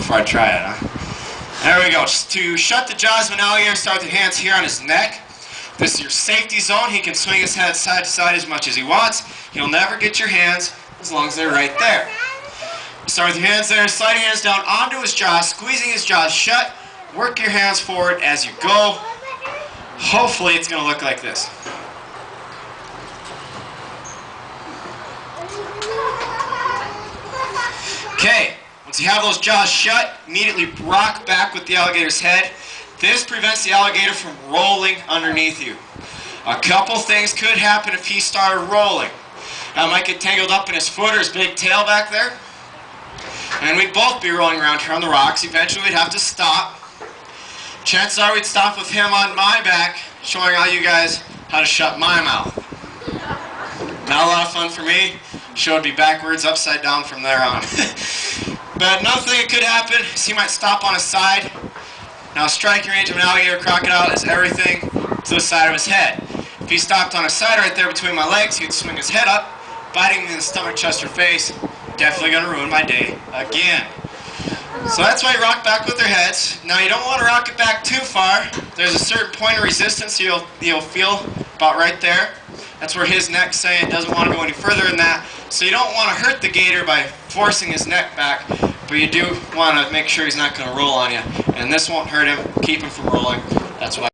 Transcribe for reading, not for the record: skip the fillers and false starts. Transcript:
before I try it, huh? There we go. Just to shut the jaws of an alligator, start with your hands here on his neck. This is your safety zone. He can swing his head side to side as much as he wants. He'll never get your hands as long as they're right there. Start with your hands there, slide your hands down onto his jaws, squeezing his jaws shut. Work your hands forward as you go. Hopefully it's going to look like this. Okay, once you have those jaws shut, immediately rock back with the alligator's head. This prevents the alligator from rolling underneath you. A couple things could happen if he started rolling. I might get tangled up in his foot or his big tail back there. And we'd both be rolling around here on the rocks. Eventually we'd have to stop. Chances are we'd stop with him on my back, showing all you guys how to shut my mouth. Not a lot of fun for me. Show would be backwards, upside down from there on. But another thing that could happen is he might stop on his side. Now striking range of an alligator crocodile is everything to the side of his head. If he stopped on his side right there between my legs, he'd swing his head up, biting me in the stomach, chest, or face. Definitely going to ruin my day again. So that's why you rock back with their heads. Now you don't want to rock it back too far. There's a certain point of resistance you'll feel about right there. That's where his neck's saying it doesn't want to go any further than that. So you don't want to hurt the gator by forcing his neck back, but you do want to make sure he's not going to roll on you. And this won't hurt him, keep him from rolling. That's why.